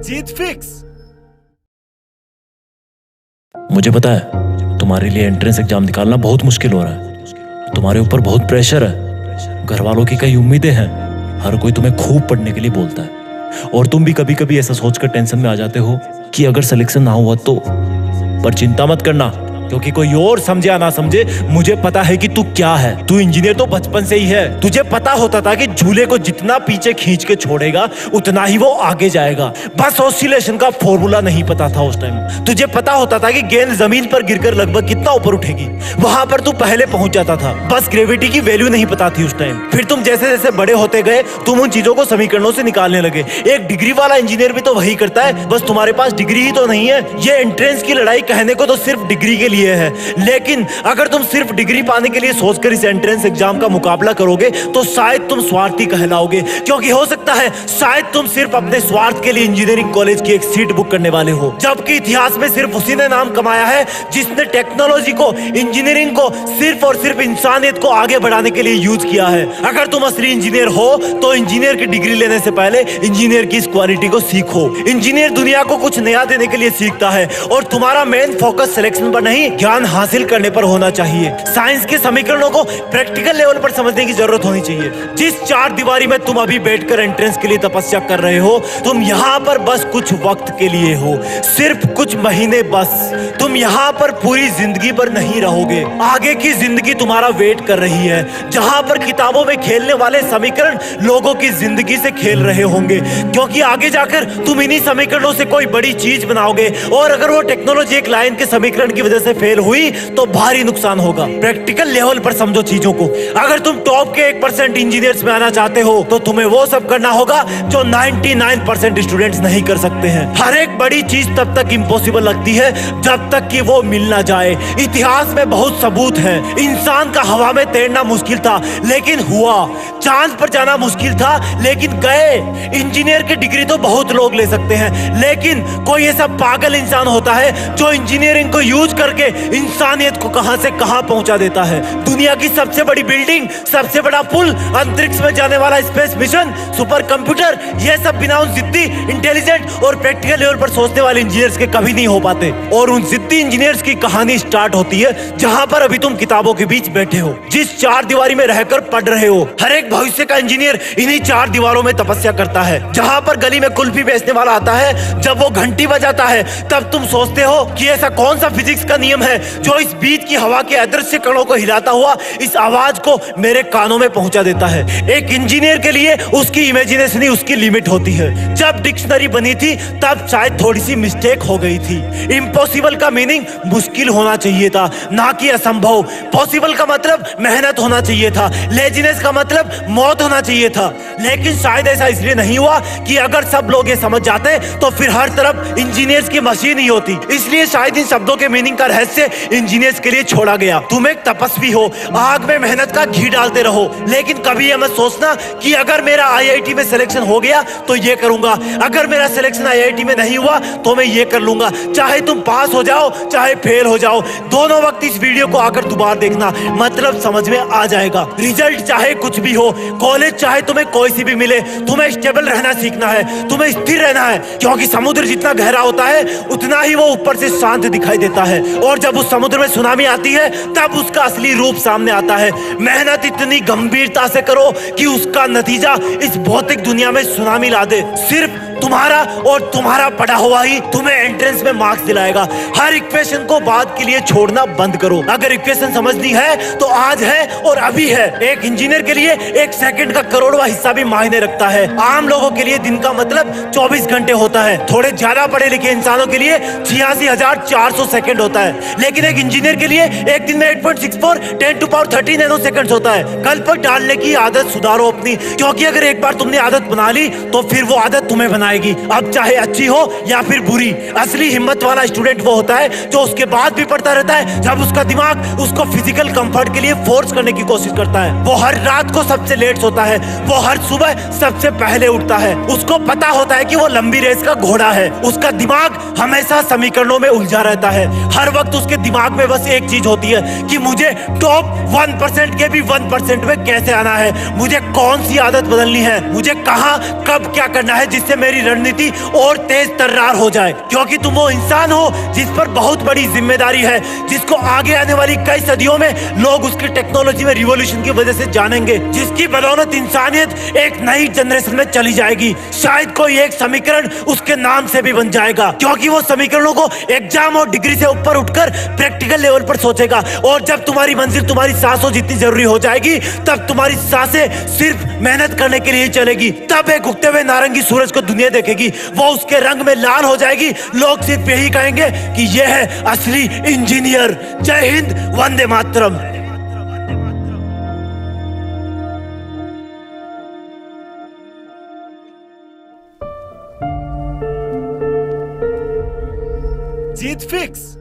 जीत fix. मुझे पता है तुम्हारे लिए एंट्रेंस एग्जाम निकालना बहुत मुश्किल हो रहा है। तुम्हारे ऊपर बहुत प्रेशर है, घर वालों की कई उम्मीदें हैं, हर कोई तुम्हें खूब पढ़ने के लिए बोलता है और तुम भी कभी कभी ऐसा सोचकर टेंशन में आ जाते हो कि अगर सिलेक्शन ना हुआ तो। पर चिंता मत करना, क्योंकि कोई और समझे या ना समझे, मुझे पता है कि तू क्या है। तू इंजीनियर तो बचपन से ही है। तुझे पता होता था कि झूले को जितना पीछे खींच के छोड़ेगा उतना ही वो आगे जाएगा। बस ऑसिलेशन का फॉर्मूला नहीं पता था उस टाइम। तुझे पता होता था कि गेंद जमीन पर गिरकर लगभग कितना ऊपर उठेगी, वहां पर तू पहले पहुंच जाता था। बस ग्रेविटी की वैल्यू नहीं पता थी उस टाइम। फिर तुम जैसे जैसे बड़े होते गए तुम उन चीजों को समीकरणों से निकालने लगे। एक डिग्री वाला इंजीनियर भी तो वही करता है, बस तुम्हारे पास डिग्री ही तो नहीं है। ये एंट्रेंस की लड़ाई कहने को तो सिर्फ डिग्री के लिए है, लेकिन अगर तुम सिर्फ डिग्री पाने के लिए सोचकर इस एंट्रेंस एग्जाम का मुकाबला करोगे तो शायद तुम स्वार्थी कहलाओगे। क्योंकि हो सकता है शायद तुम सिर्फ अपने स्वार्थ के लिए इंजीनियरिंग कॉलेज की एक सीट बुक करने वाले हो, जबकि इतिहास में सिर्फ उसी ने नाम कमाया है जिसने टेक्नोलॉजी को, इंजीनियरिंग को सिर्फ और सिर्फ इंसानियत को आगे बढ़ाने के लिए यूज किया है। अगर तुम असली इंजीनियर हो तो इंजीनियर की डिग्री लेने से पहले इंजीनियर की इस क्वालिटी को सीखो। इंजीनियर दुनिया को कुछ नया देने के लिए सीखता है और तुम्हारा मेन फोकस सिलेक्शन पर नहीं, ज्ञान हासिल करने पर होना चाहिए। साइंस के समीकरणों को प्रैक्टिकल लेवल पर समझने की जरूरत होनी चाहिए। जिस चार दीवारी में तुम अभी बैठकर एंट्रेंस के लिए तपस्या कर रहे हो, तुम यहाँ पर बस कुछ वक्त के लिए हो, सिर्फ कुछ महीने बस। तुम यहाँ पर पूरी जिंदगी पर नहीं रहोगे। आगे की जिंदगी तुम्हारा वेट कर रही है, जहाँ पर किताबों में खेलने वाले समीकरण लोगों की जिंदगी से खेल रहे होंगे। क्योंकि आगे जाकर तुम इन्हीं समीकरणों से कोई बड़ी चीज बनाओगे और अगर वो टेक्नोलॉजी एक लाइन के समीकरण की वजह से फेल हुई तो भारी नुकसान होगा। प्रैक्टिकल लेवल पर समझो चीजों को। अगर तुम टॉप के 1% इंजीनियर्स में आना चाहते हो तो तुम्हें वो सब करना होगा जो 99% स्टूडेंट्स नहीं कर सकते हैं। हर एक बड़ी चीज तब तक इम्पॉसिबल लगती है जब तक कि वो मिल ना जाए। इतिहास में बहुत सबूत है, इंसान का हवा में तैरना मुश्किल था लेकिन हुआ, चांद पर जाना मुश्किल था लेकिन गए। इंजीनियर की डिग्री तो बहुत लोग ले सकते हैं, लेकिन कोई ऐसा पागल इंसान होता है जो इंजीनियरिंग को यूज करके इंसानियत को कहां से कहां पहुंचा देता है। दुनिया की सबसे बड़ी बिल्डिंग, सबसे बड़ा पुल, अंतरिक्ष में जाने वाला स्पेस मिशन, सुपर कंप्यूटर, ये सब बिना उन जिद्दी, इंटेलिजेंट और प्रैक्टिकल लेवल पर सोचने वाले इंजीनियर्स के कभी नहीं हो पाते। और उन जिद्दी इंजीनियर्स की कहानी स्टार्ट होती है जहां पर अभी तुम किताबों के बीच बैठे हो, जिस चार दीवारी में रहकर पढ़ रहे हो। हर एक भविष्य का इंजीनियर इन्हीं चार दीवारों में तपस्या करता है। जहां पर गली में कुल्फी बेचने वाला आता है, जब वो घंटी बजाता है तब तुम सोचते हो कि ऐसा कौन सा फिजिक्स का नियम है जो इस बीच की हवा के अदृश्य कणों को हिलाता हुआ इस आवाज को मेरे कानों में पहुंचा देता है। एक इंजीनियर के लिए उसकी इमेजिनेशन ही उसकी लिमिट होती है। जब डिक्शनरी बनी थी तब शायद थोड़ी सी मिस्टेक हो गई थी। इम्पॉसिबल का मीनिंग मुश्किल होना चाहिए था, ना कि असंभव। पॉसिबल का मतलब मेहनत होना चाहिए था, लेजीनेस का मतलब मौत होना चाहिए था। लेकिन शायद ऐसा इसलिए नहीं हुआ कि अगर सब लोग ये समझ जाते तो फिर हर तरफ इंजीनियर्स की मशीन ही होती। इसलिए शायद इन शब्दों के मीनिंग का रहस्य इंजीनियर्स के लिए छोड़ा गया। तुम एक तपस्वी हो, आग में मेहनत का घी डालते रहो, लेकिन कभी ये मत सोचना कि अगर मेरा आईआईटी में सिलेक्शन हो गया तो ये करूंगा, अगर मेरा सिलेक्शन आईआईटी में नहीं हुआ तो मैं ये कर लूंगा। चाहे तुम पास हो जाओ चाहे फेल हो जाओ, दोनों वक्त इस वीडियो को आकर दोबारा देखना, मतलब समझ में आ जाएगा। रिजल्ट चाहे कुछ भी हो, कॉलेज चाहे तुम्हें कोई सी भी मिले, तुम्हें स्टेबल रहना सीखना है, तुम्हें स्थिर रहना है। क्योंकि समुद्र जितना गहरा होता है उतना ही वो ऊपर से शांत दिखाई देता है, और जब उस समुद्र में सुनामी आती है तब उसका असली रूप सामने आता है। मेहनत इतनी गंभीरता से करो कि उसका नतीजा इस भौतिक दुनिया में सुनामी ला दे। सिर्फ तुम्हारा और तुम्हारा पढ़ा हुआ ही तुम्हें एंट्रेंस में मार्क्स दिलाएगा। हर इक्वेशन को बाद के लिए छोड़ना बंद करो। अगर इक्वेशन समझनी है तो आज है और अभी है। एक इंजीनियर के लिए एक सेकंड का करोड़वा हिस्सा भी मायने रखता है। आम लोगों के लिए दिन का मतलब 24 घंटे होता है। थोड़े ज्यादा पढ़े लिखे इंसानों के लिए 86,400 सेकंड होता है, लेकिन एक इंजीनियर के लिए एक दिन में 8.64 10⁻³ नैनो सेकंड होता है। कल पर डालने की आदत सुधारो अपनी, क्योंकि अगर एक बार तुमने आदत बना ली तो फिर वो आदत तुम्हें बनाएगी, अब चाहे अच्छी हो या फिर बुरी। असली हिम्मत वाला स्टूडेंट वो होता है जो उसके बाद भी पढ़ता रहता है जब उसका दिमाग उसको फिजिकल कंफर्ट के लिए फोर्स करने की कोशिश करता है। वो हर रात को सबसे लेट सोता है, वो हर सुबह सबसे पहले उठता है। उसको पता होता है कि वो लंबी रेस का घोड़ा है। उसका दिमाग हमेशा समीकरणों में उलझा रहता है। हर वक्त उसके दिमाग में बस एक चीज होती है कि मुझे टॉप 1% के भी 1% में कैसे आना है, मुझे कौन सी आदत बदलनी है, मुझे कहां कब क्या करना है जिससे मेरी तुम्हारी रणनीति और तेज तर्रार हो जाए, क्योंकि तुम वो इंसान हो जिस पर बहुत बड़ी जिम्मेदारी है, जिसको आगे आने वाली कई सदियों में लोग उसकी टेक्नोलॉजी में रिवॉल्यूशन की वजह से जानेंगे, जिसकी बदौलत इंसानियत एक नई जनरेशन में चली जाएगी। शायद कोई एक समीकरण उसके नाम से भी बन जाएगा, क्योंकि वो समीकरणों को एग्जाम और डिग्री से ऊपर उठकर प्रैक्टिकल लेवल पर सोचेगा। और जब तुम्हारी मंजिल तुम्हारी सांसों जितनी जरूरी हो जाएगी, तब तुम्हारी सांसें सिर्फ मेहनत करने के लिए ही चलेगी। तब एक उगते हुए नारंगी सूरज को दुनिया देखेगी, वो उसके रंग में लाल हो जाएगी। लोग सिर्फ यही कहेंगे कि यह है असली इंजीनियर। जय हिंद, वंदे मातरम। जीत फिक्स।